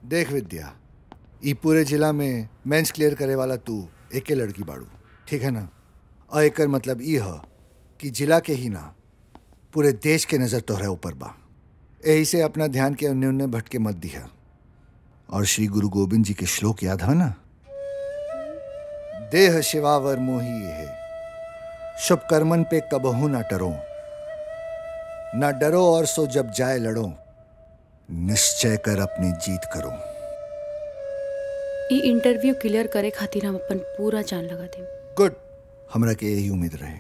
देख विद्या, ई पूरे जिला में मेंस क्लियर करे वाला तू एके लड़की बाड़ू, ठीक है ना? और एकर मतलब ई ह कि जिला के ही ना पूरे देश के नजर तोहरा ऊपर बा। यही से अपना ध्यान के अन्य उन्य भटके मत दिया। और श्री गुरु गोविंद जी के श्लोक याद है ना? देह शिवावर मोही है, शुभ कर्मन पे कबहू ना डरो, ना डरो और सो जब जाए लड़ो, निश्चय कर अपनी जीत करो। ई इंटरव्यू क्लियर करे खातिर हम अपन पूरा जान लगा दें। गुड, हमरा के यही उम्मीद रहे।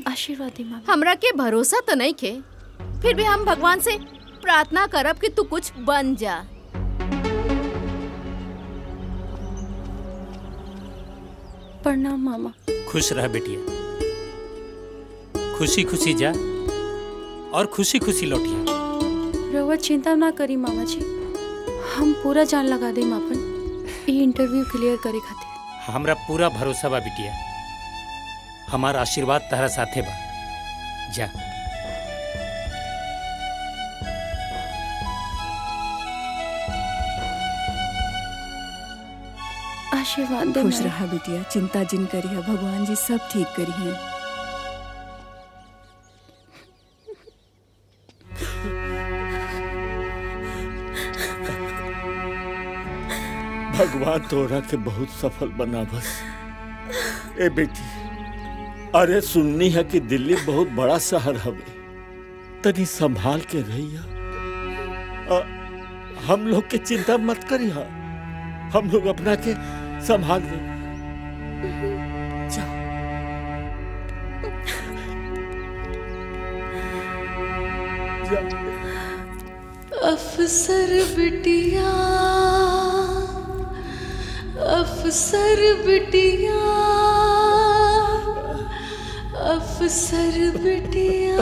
आशीर्वाद दी मामी। हमरा के भरोसा तो नहीं खे, फिर भी हम भगवान से प्रार्थना करब कि तू कुछ बन जा। प्रणाम मामा। खुश रह बेटिया, खुशी खुशी जा और खुशी खुशी लौटिया। रउआ चिंता ना करी मामा जी, हम पूरा जान लगा दें अपन ई इंटरव्यू क्लियर करे खातिर। हमरा पूरा भरोसा बा बिटिया, हमारा आशीर्वाद तहरा साथे बा। जा आशीर्वाद दे। खुश रहा बिटिया, चिंता जिन करी है, भगवान जी सब ठीक करी है। भगवान तोरा के बहुत सफल बना बस। ए बेटी, अरे सुननी है कि दिल्ली बहुत बड़ा शहर हवे, तनी संभाल के रहिया। हम लोग के चिंता मत करिया, हम लोग अपना के संभाल ले। जा। जा। अफसर बिटिया, अफसर बिटिया, अफसर बिटिया।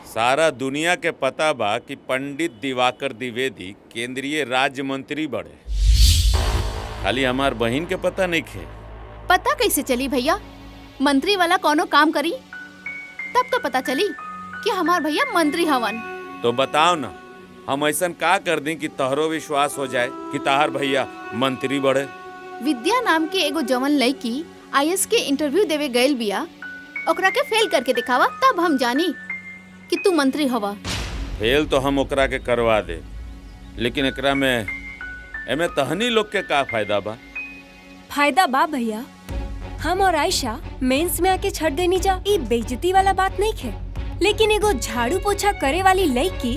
सारा दुनिया के पता बा कि पंडित दिवाकर द्विवेदी केंद्रीय राज्य मंत्री बड़े, खाली हमार बहन के पता नहीं खे। पता कैसे चली भैया? मंत्री वाला कोनो काम करी तब तो पता चली कि हमार भैया मंत्री हवन। तो बताओ ना, हम ऐसन का कर दें कि तोहरो विश्वास हो जाए कि ताहर भैया मंत्री बड़े। विद्या नाम के एगो जवन लड़की IAS के इंटरव्यू देवे गइल बिया, ओकरा के फेल करके दिखावा, तब हम जानी कि तू मंत्री हवा। फेल तो हम ओकरा के करवा दे, लेकिन एकरा में एमे तहनी लोग के का फायदा बा? फायदा बा भैया, हम और आयशा मेंस में आके छट गई जा, ई बेइज्जती वाला बात नहीं है। लेकिन एगो झाड़ू पोछा करे वाली लड़की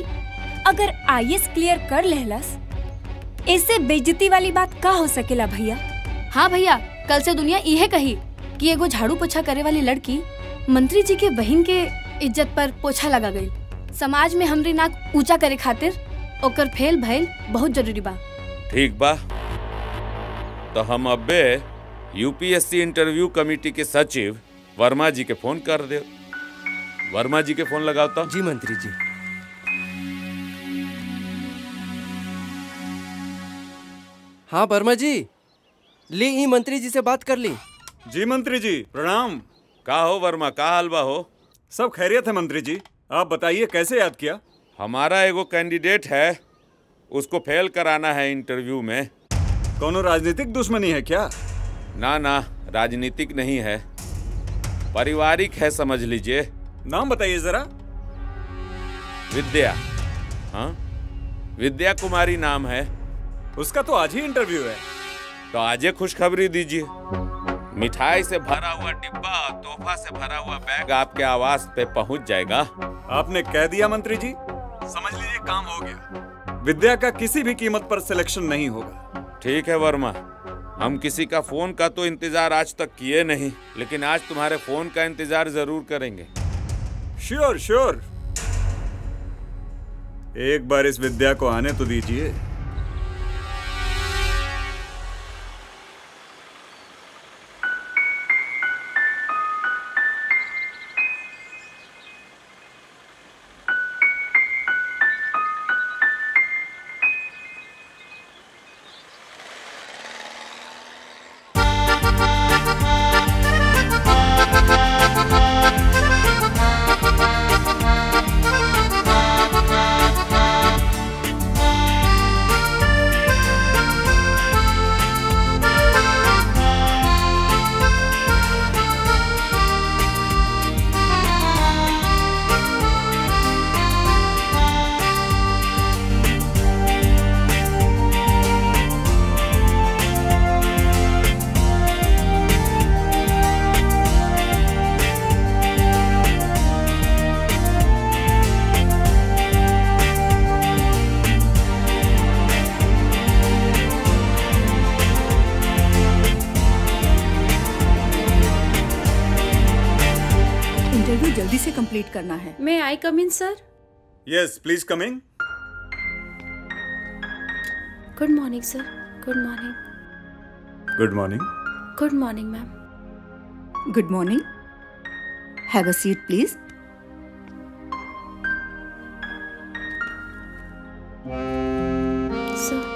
अगर IAS क्लियर कर लेहलस, इससे बेइज्जती वाली बात का हो सकेला भैया? हाँ भैया, कल से दुनिया इहे कही कि एगो झाड़ू पोछा करे वाली लड़की मंत्री जी के बहन के इज्जत पर पोछा लगा गई। समाज में हमरी नाक ऊंचा करे खातिर ओकर फेल भइल बहुत जरूरी बा। ठीक बा, तो हम अबे UPSC इंटरव्यू कमेटी के सचिव वर्मा जी के फोन कर दे। वर्मा जी के फोन लगाता। जी मंत्री जी। हाँ वर्मा जी, ली ई मंत्री जी से बात कर ली। जी मंत्री जी प्रणाम। का हो वर्मा, का हाल बा हो? सब खैरियत है मंत्री जी, आप बताइए कैसे याद किया? हमारा एगो कैंडिडेट है, उसको फेल कराना है इंटरव्यू में। कोनो राजनीतिक दुश्मनी है क्या? ना ना, राजनीतिक नहीं है, पारिवारिक है समझ लीजिए। नाम बताइए जरा। विद्या। हाँ, विद्या कुमारी नाम है उसका। तो आज ही इंटरव्यू है। तो आज ही खुशखबरी दीजिए। मिठाई से भरा हुआ डिब्बा और तोहफा से भरा हुआ बैग आपके आवास पे पहुंच जाएगा। आपने कह दिया मंत्री जी, समझ लीजिए काम हो गया। विद्या का किसी भी कीमत पर सिलेक्शन नहीं होगा। ठीक है वर्मा, हम किसी का फोन का तो इंतजार आज तक किए नहीं, लेकिन आज तुम्हारे फोन का इंतजार जरूर करेंगे। Sure sure. एक बार इस विद्या को आने तो दीजिए। इंटरव्यू जल्दी से कंप्लीट करना है। May I come in sir? Yes please come in. Good morning sir. Good morning. Good morning. Good morning ma'am. Good morning. Have a seat please. Sir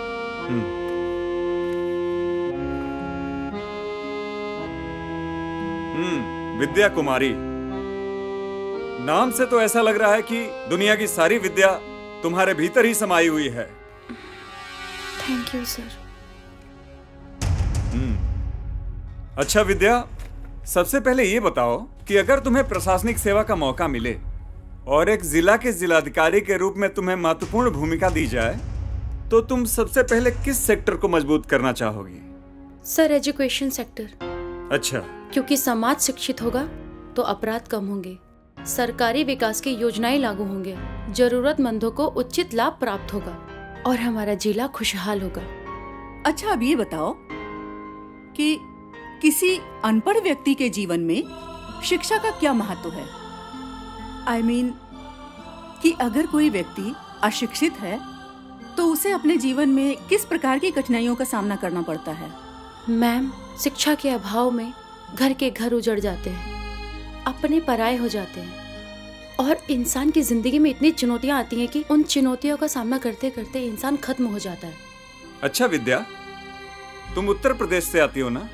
Vidya Kumari, नाम से तो ऐसा लग रहा है कि दुनिया की सारी विद्या तुम्हारे भीतर ही समाई हुई है। थैंक यू सर। अच्छा विद्या, सबसे पहले ये बताओ कि अगर तुम्हें प्रशासनिक सेवा का मौका मिले और एक जिला के जिलाधिकारी के रूप में तुम्हें महत्वपूर्ण भूमिका दी जाए तो तुम सबसे पहले किस सेक्टर को मजबूत करना चाहोगी? सर एजुकेशन सेक्टर। अच्छा। क्योंकि समाज शिक्षित होगा तो अपराध कम होंगे, सरकारी विकास की योजनाएं लागू होंगे, जरूरतमंदों को उचित लाभ प्राप्त होगा और हमारा जिला खुशहाल होगा। अच्छा अब ये बताओ कि किसी अनपढ़ व्यक्ति के जीवन में शिक्षा का क्या महत्व है? I mean, कि अगर कोई व्यक्ति अशिक्षित है तो उसे अपने जीवन में किस प्रकार की कठिनाइयों का सामना करना पड़ता है? मैम, शिक्षा के अभाव में घर के घर उजड़ जाते हैं, अपने पराये हो जाते हैं और इंसान की जिंदगी में इतनी चुनौतियां आती हैं कि उन चुनौतियों का सामना करते करते इंसान खत्म हो जाता है। अच्छा विद्या, तुम उत्तर प्रदेश से आती हो ना?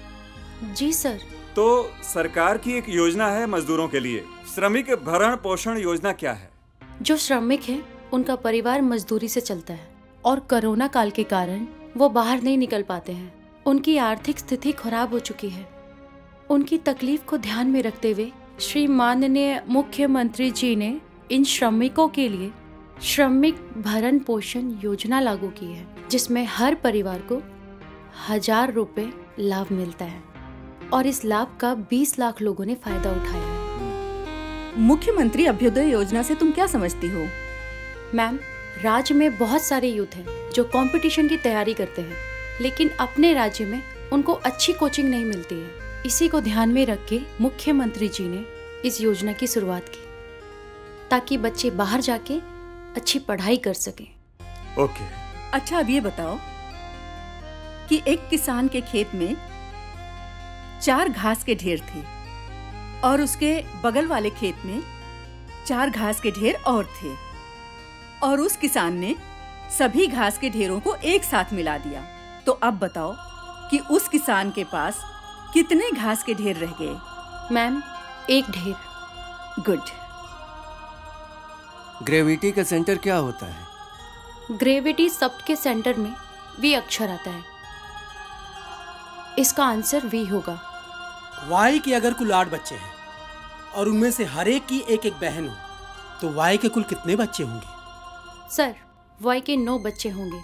जी सर। तो सरकार की एक योजना है मजदूरों के लिए, श्रमिक भरण पोषण योजना। क्या है? जो श्रमिक है उनका परिवार मजदूरी से चलता है और कोरोना काल के कारण वो बाहर नहीं निकल पाते हैं, उनकी आर्थिक स्थिति खराब हो चुकी है। उनकी तकलीफ को ध्यान में रखते हुए श्री माननीय मुख्यमंत्री जी ने इन श्रमिकों के लिए श्रमिक भरण पोषण योजना लागू की है, जिसमें हर परिवार को 1000 रुपए लाभ मिलता है और इस लाभ का 20 लाख लोगों ने फायदा उठाया है। मुख्यमंत्री अभ्युदय योजना से तुम क्या समझती हो? मैम, राज्य में बहुत सारे यूथ हैं जो कंपटीशन की तैयारी करते हैं, लेकिन अपने राज्य में उनको अच्छी कोचिंग नहीं मिलती है। इसी को ध्यान में रख के मुख्यमंत्री जी ने इस योजना की शुरुआत की ताकि बच्चे बाहर जाके अच्छी पढ़ाई कर सकें। ओके। अच्छा अब ये बताओ कि एक किसान के खेत में 4 घास के ढेर थे और उसके बगल वाले खेत में 4 घास के ढेर और थे और उस किसान ने सभी घास के ढेरों को एक साथ मिला दिया। तो अब बताओ कि उस किसान के पास कितने घास के ढेर रह गए? मैम, 1 ढेर। गुड। ग्रेविटी का सेंटर क्या होता है? ग्रेविटी शब्द के सेंटर में वी अक्षर आता है, इसका आंसर वी होगा। वाई के अगर कुल 8 बच्चे हैं और उनमें से हर एक की एक एक बहन हो तो वाई के कुल कितने बच्चे होंगे? सर, वाई के 9 बच्चे होंगे।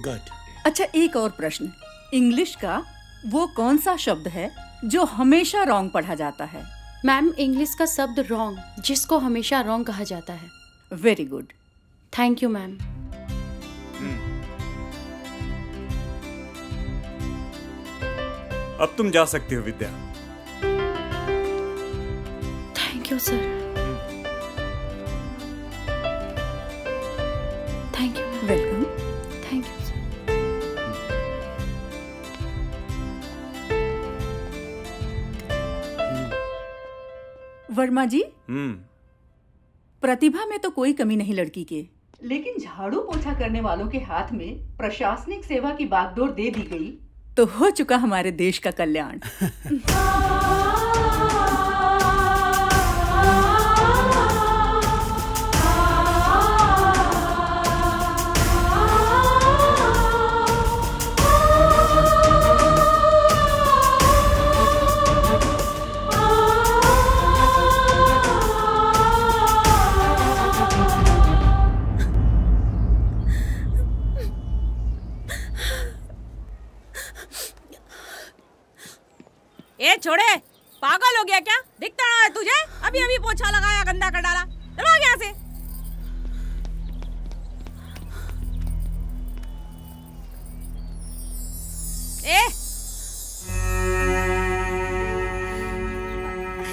गुड। अच्छा एक और प्रश्न, इंग्लिश का वो कौन सा शब्द है जो हमेशा रॉन्ग पढ़ा जाता है? मैम, इंग्लिश का शब्द रॉन्ग, जिसको हमेशा रॉन्ग कहा जाता है। Very good. Thank you ma'am. अब तुम जा सकती हो Vidya. Thank you sir. Thank you. Welcome. Thank you sir. Verma ji, प्रतिभा में तो कोई कमी नहीं लड़की के, लेकिन झाड़ू पोछा करने वालों के हाथ में प्रशासनिक सेवा की बागडोर दे दी गई तो हो चुका हमारे देश का कल्याण। ए छोड़े, पागल हो गया क्या? दिखता ना है तुझे? अभी अभी पोछा लगाया, गंदा कर डाला। चलो भाग यहाँ से।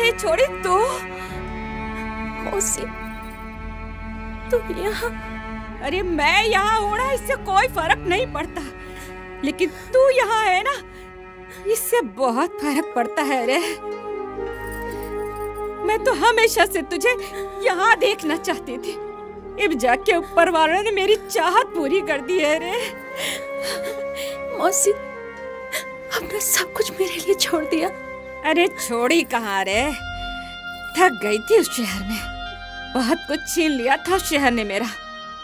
ए छोड़ी तो मौसी तुम यहाँ? अरे मैं यहाँ हूँ ना, इससे कोई फर्क नहीं पड़ता, लेकिन तू यहाँ है ना, इससे बहुत फर्क पड़ता है रे। मैं तो हमेशा से तुझे यहाँ देखना चाहती थी, अब जाके ऊपर वालों ने मेरी चाहत पूरी कर दी है रे। मौसी हमने सब कुछ मेरे लिए छोड़ दिया। अरे छोड़ी कहाँ रे, थक गई थी उस शहर में, बहुत कुछ छीन लिया था उस शहर ने मेरा।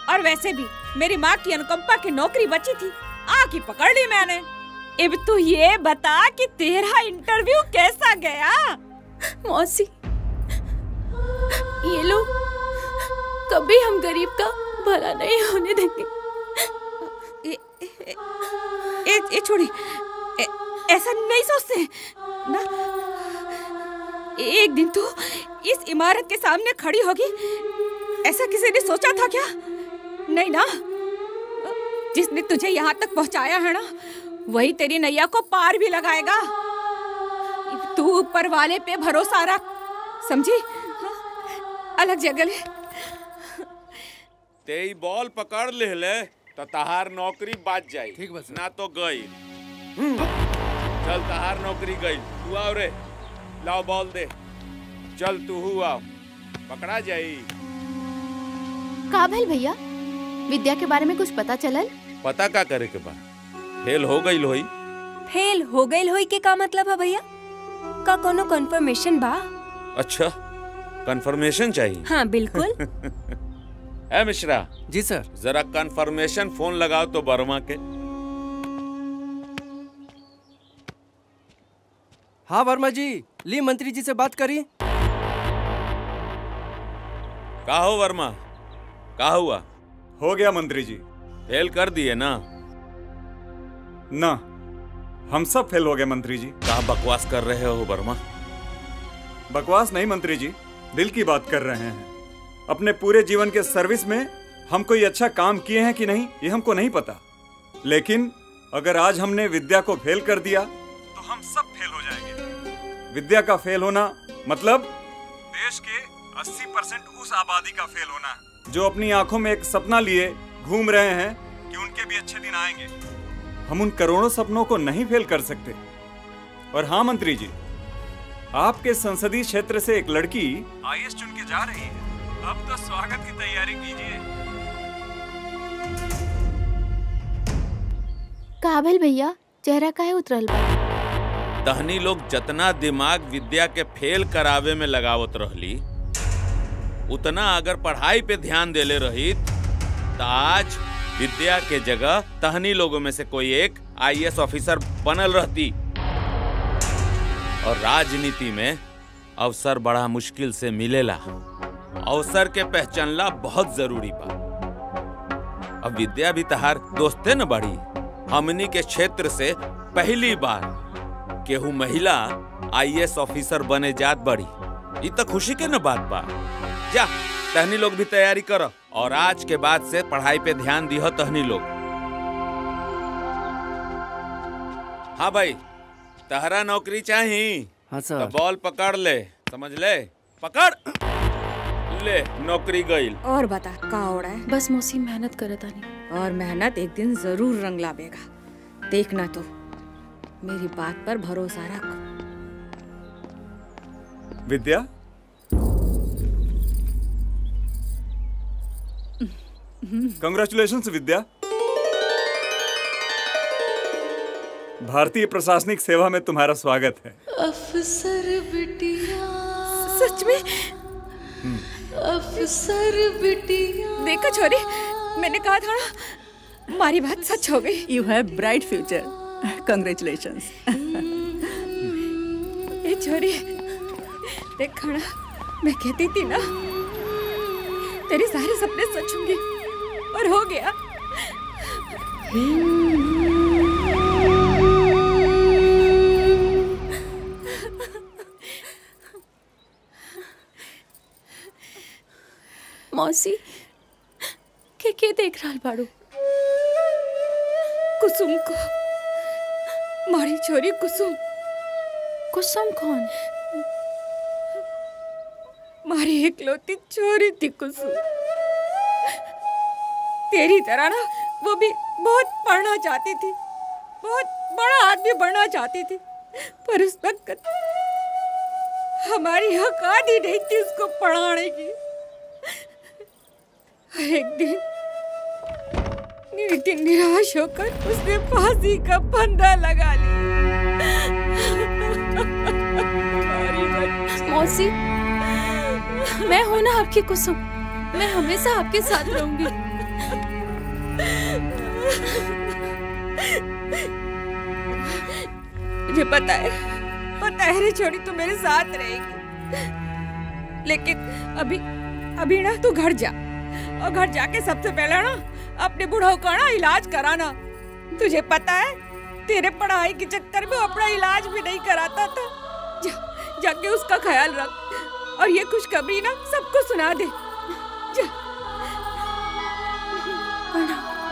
और वैसे भी मेरी माँ की अनुकंपा की नौकरी बची थी, आके पकड़ ली मैंने। अब तू ये बता कि तेरा इंटरव्यू कैसा गया? मौसी ये लोग कभी हम गरीब का भला नहीं होने देंगे। ए छोड़ी, ऐसा नहीं सोचते ना। एक दिन तू इस इमारत के सामने खड़ी होगी, ऐसा किसी ने सोचा था क्या? नहीं ना। जिसने तुझे यहाँ तक पहुँचाया है ना, वही तेरी नैया को पार भी लगाएगा। तू ऊपर वाले पे भरोसा रख, समझी? अलग जगह ले। तेई बॉल पकड़ ले तो तहार नौकरी बाज जाई, ठीक बस ना तो गई। चल तहार नौकरी गई, तू आओ रे, लाओ बॉल दे, चल तू आओ, पकड़ा जाई। का भइल भैया, विद्या के बारे में कुछ पता चलल? पता का करे के बाद फेल हो गई लोई। फेल हो गई लोई के का मतलब है भैया? का कोनो कंफर्मेशन बा? अच्छा कंफर्मेशन चाहिए? हाँ बिल्कुल। है मिश्रा जी सर, जरा कंफर्मेशन फोन लगाओ तो वर्मा के। हाँ वर्मा जी, ली मंत्री जी से बात करी। का हो वर्मा, का हुआ? हो गया मंत्री जी। फेल कर दिए ना? ना, हम सब फेल हो गए मंत्री जी। क्या बकवास कर रहे हो वर्मा? बकवास नहीं मंत्री जी, दिल की बात कर रहे हैं। अपने पूरे जीवन के सर्विस में हम कोई अच्छा काम किए हैं कि नहीं ये हमको नहीं पता, लेकिन अगर आज हमने विद्या को फेल कर दिया तो हम सब फेल हो जाएंगे। विद्या का फेल होना मतलब देश के 80% उस आबादी का फेल होना जो अपनी आंखों में एक सपना लिए घूम रहे हैं कि उनके भी अच्छे दिन आएंगे। हम उन करोड़ों सपनों को नहीं फेल कर सकते। और हाँ मंत्री जी, आपके संसदीय क्षेत्र से एक लड़की आईएएस चुन के जा रही है, अब तो स्वागत की तैयारी कीजिए। का भइल भैया, चेहरा काहे उतरल बा? तहनी लोग जतना दिमाग विद्या के फेल करावे में लगावत रहली, उतना अगर पढ़ाई पे ध्यान देले रही तो आज विद्या के जगह तहनी लोगों में से कोई एक आईएएस ऑफिसर बनल रहती। और राजनीति में अवसर बड़ा मुश्किल से मिलेला, अवसर के पहचानला बहुत जरूरी बा। अब विद्या भी तहार दोस्ते न बड़ी, हमनी के क्षेत्र से पहली बार केहू महिला आईएएस ऑफिसर बने जात बड़ी, ये तो खुशी के न बात बा। जा तहनी लोग भी तैयारी करो और आज के बाद से पढ़ाई पे ध्यान दिहो तहनी लोग। हाँ भाई, तहरा नौकरी चाहिए? हाँ सर। तो बॉल पकड़ ले, समझ ले, पकड़ ले, नौकरी गई। और बता का हो रहा है? बस मौसी मेहनत करे तानी। और मेहनत एक दिन जरूर रंग लावेगा, देखना तो। मेरी बात पर भरोसा रख। विद्या, कांग्रेचुलेशंस विद्या। भारतीय प्रशासनिक सेवा में तुम्हारा स्वागत है। अफसर बिटिया, सच में? अफसर बिटिया। देखो छोरी, मैंने कहा था ना, हमारी बात सच हो गई। You have bright future, congratulations. ए छोरी, देखो ना, मैं कहती थी ना, तेरे सारे सपने सच होंगे, और हो गया। मौसी के देख रहा बाड़ू? कुसुम को, मारी छोरी कुसुम। कुसुम कौन? मारी तुम्हारी इकलौती छोरी थी कुसुम। तेरी तरह ना वो भी बहुत पढ़ना चाहती थी, बहुत बड़ा आदमी बनना चाहती थी, पर उस वक्त हमारी औकात ही नहीं थी उसको पढ़ाने की। एक दिन निराश होकर उसने फांसी का फंदा लगा लिया। मौसी, मैं हूं ना आपकी कुसुम, मैं हमेशा आपके साथ रहूंगी। मुझे पता है रे छोड़ी, तू मेरे साथ रहेगी, लेकिन अभी ना तू घर जा, और घर जाके सबसे पहले ना अपने बुढ़ाऊ का ना इलाज कराना। तुझे पता है तेरे पढ़ाई के चक्कर में अपना इलाज भी नहीं कराता था। जाके उसका ख्याल रख और ये खुशखबरी ना सबको सुना दे।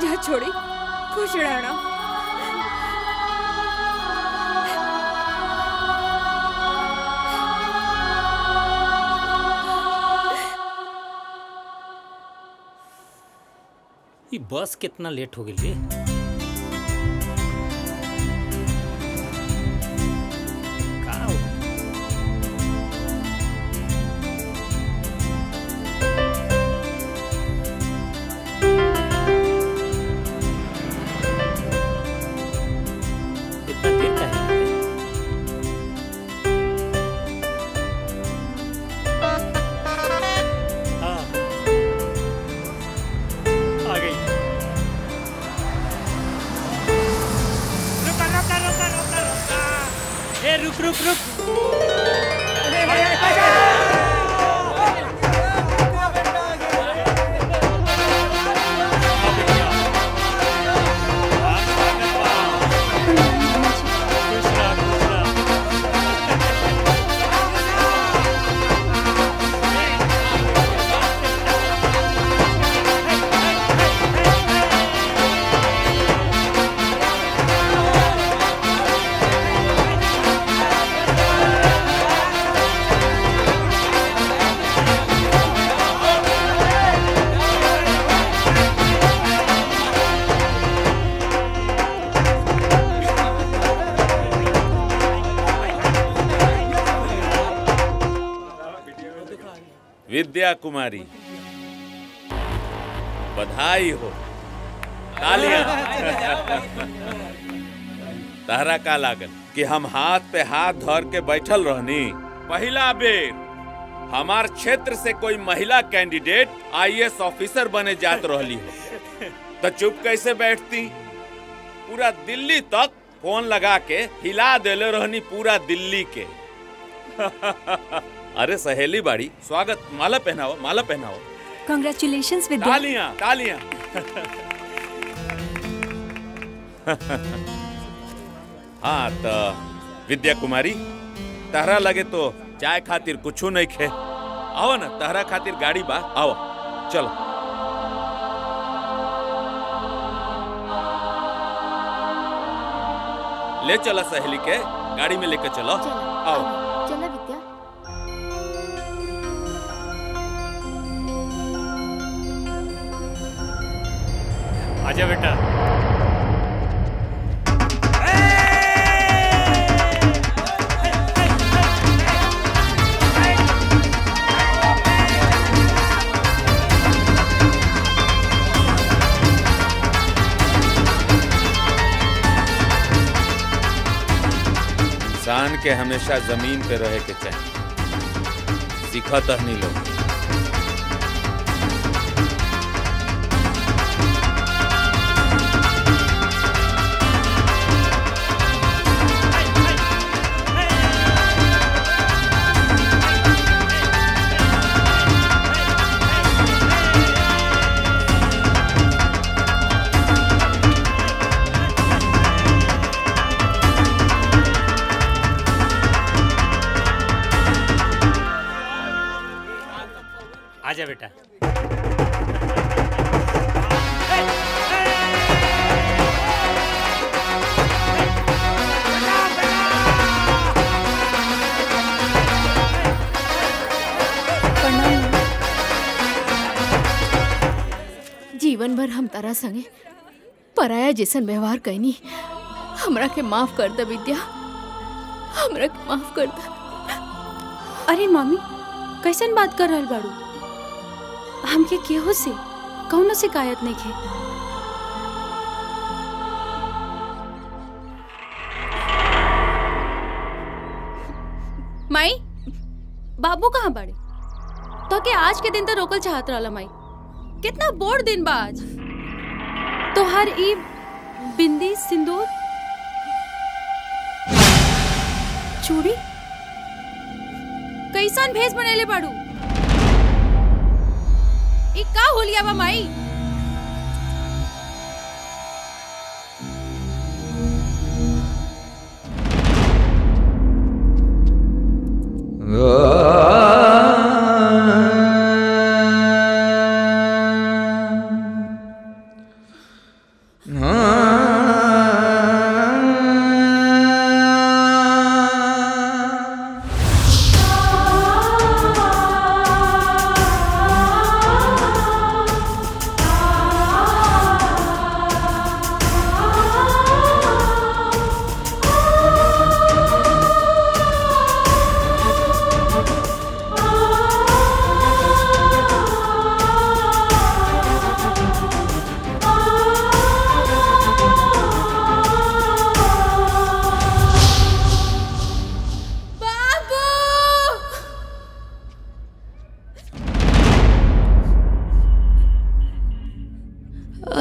जा छोड़ी, खुश रहना। ये बस कितना लेट हो गई? विद्या कुमारी, बधाई हो, तालियां। तहरा का लागल कि हम हाथ पे हाथ धर के बैठल रहनी। पहला बेर हमार क्षेत्र से कोई महिला कैंडिडेट आईएएस ऑफिसर बने जात रहली हो, तो चुप कैसे बैठती? पूरा दिल्ली तक फोन लगा के हिला देले रहनी, पूरा दिल्ली के। अरे सहेली बाड़ी, स्वागत, माला पहनाओ, माला पहनाओ। कांग्रेचुलेशंस विद्या। तालियां, तालियां। हाँ तो विद्या कुमारी, तहरा लगे तो चाय खातिर कुछ नहीं खे, आओ ना, तहरा खातिर गाड़ी बा, आओ चलो। ले चला सहेली के, गाड़ी में लेकर चलो, आओ। चला विद्या। आजा बेटा। इंसान के हमेशा जमीन पे रहे के चाहिए, सीखा तहनी लोग। आजा बेटा। प्रणाम जीवन भर हम तारा संगे पराया जैसन व्यवहार कैनी। हमरा के माफ कर दे विद्या, हमरा के माफ कर दे। अरे मामी कैसन बात कर रहल बाड़ू? हमके केहू से कौनो शिकायत नहीं है। माई बाबू कहाँ बाड़े? तो के आज के दिन तो रोकल चाहत रहला माई। कितना बोर दिन बा आज। तोहार ई बिंदी सिंदूर चूड़ी कैसन भेष बनेले बाड़ू? ई का होलिया बा माई?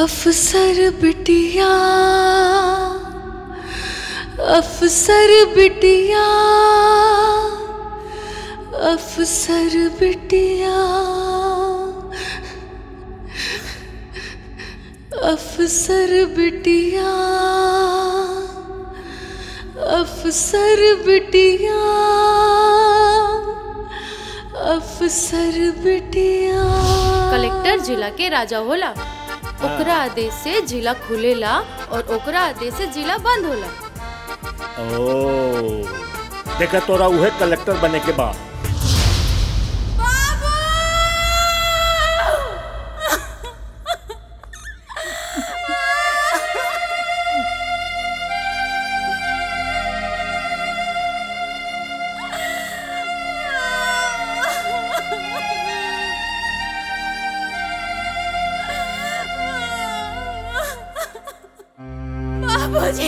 अफसर बिटिया, अफसर बिटिया, अफसर बिटिया, अफसर बिटिया, अफसर बिटिया, अफसर बिटिया। कलेक्टर जिला के राजा होला। ओकरा आदेश से जिला खुलेला और ओकरा आदेश से जिला बंद होला। ओ, देखा तोरा उहे कलेक्टर बने के बाद बाबूजी,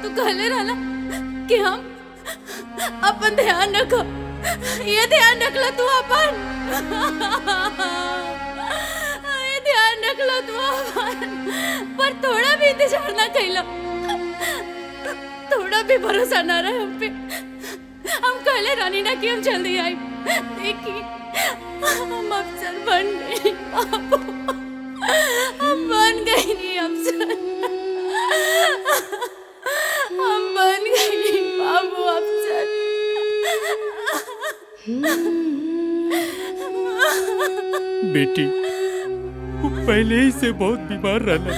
तू कहले रहला कि हम अपन ध्यान रखो। ये ध्यान रखला तू अपन, ये ध्यान रखला तू अपन। पर थोड़ा भी इंतजार ना कैला, थोड़ा भी भरोसा ना रहा हम पे। हम कहले रानी ना कि हम जल्दी आई। देखी हम अफसर बन गए बाबू, हम बन गए नहीं अफसर, हम बन गए बाबू अफसर। बेटी वो पहले ही से बहुत बीमार रहना।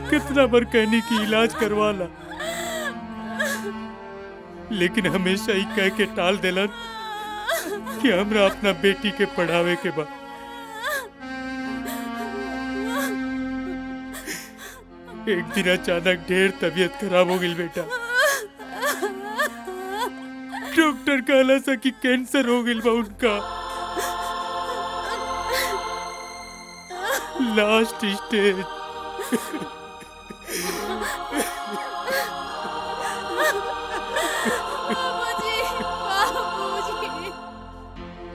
कितना बार कहने की इलाज करवा ला, लेकिन हमेशा ही कह के टाल देलन कि हमरा अपना बेटी के पढ़ावे के बाद। एक दिन अचानक ढेर तबीयत खराब हो गई बेटा। डॉक्टर कहला सा कि कैंसर हो गई बा उनका, लास्ट स्टेज।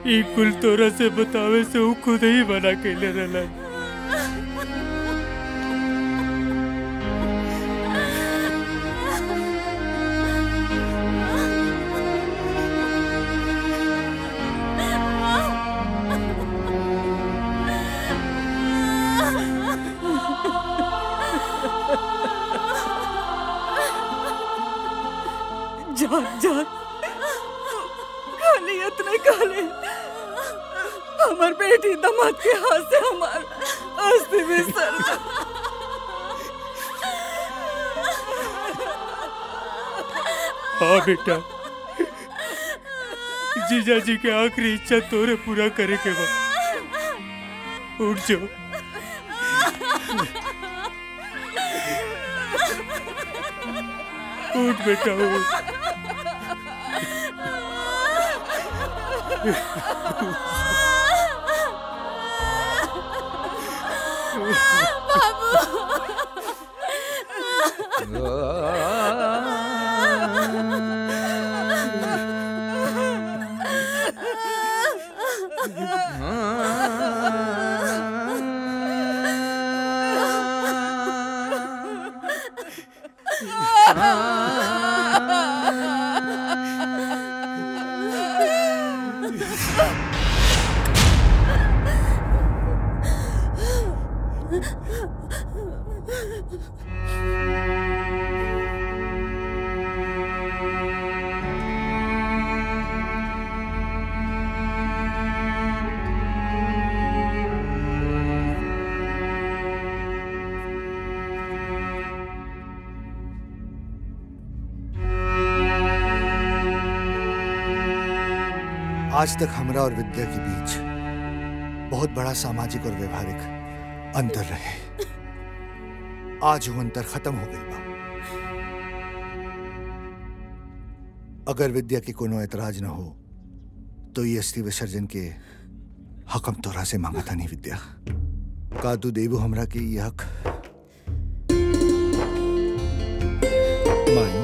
ई कुल तोरा से बतावे से वो खुद ही मना कैले रहला। जान जान खाली इतने खाली हमार बेटी दामाद के हाथ से हमार अस्थि विसर्जन। हाँ बेटा, जीजा जी के आखिरी इच्छा तोरे पूरा करे के बाद उठ जाओ। उठ बेटा उठ। आज तक हमरा और विद्या के बीच बहुत बड़ा सामाजिक और व्यवहारिक अंतर रहे। आज वो अंतर खत्म हो गई बा। अगर विद्या की कोनो एतराज न हो तो ये अस्थि विसर्जन के हक हम तोरा से मांगा था। नहीं विद्या, का तू देबू हमरा के ये हक? माई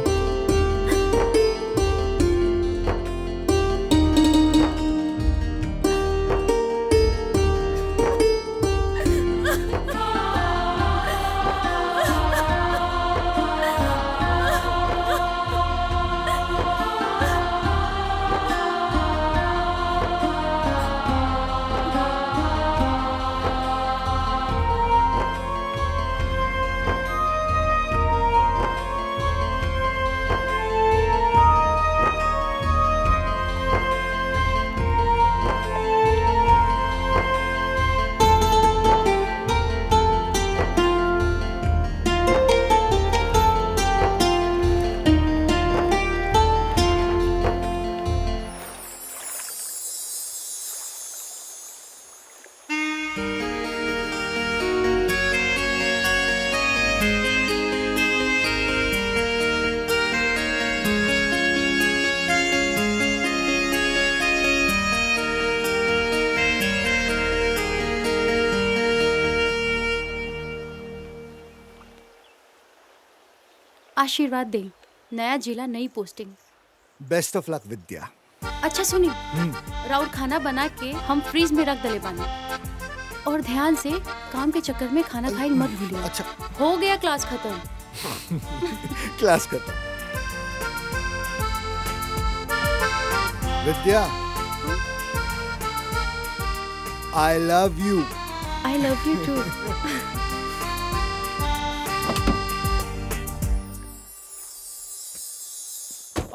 आशीर्वाद दें। नया जिला, नई पोस्टिंग। बेस्ट ऑफ लक विद्या। अच्छा सुनी, राउर खाना बना के हम फ्रीज में रख दले बानी, और ध्यान से काम के चक्कर में खाना खाई मत भूलिए। अच्छा हो गया क्लास खत्म। क्लास खत्म। विद्या, I love you. I love you too.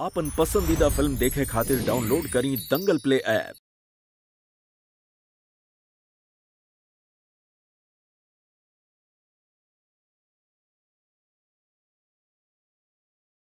आपन पसंदीदा फिल्म देखे खातिर डाउनलोड करी दंगल प्ले ऐप।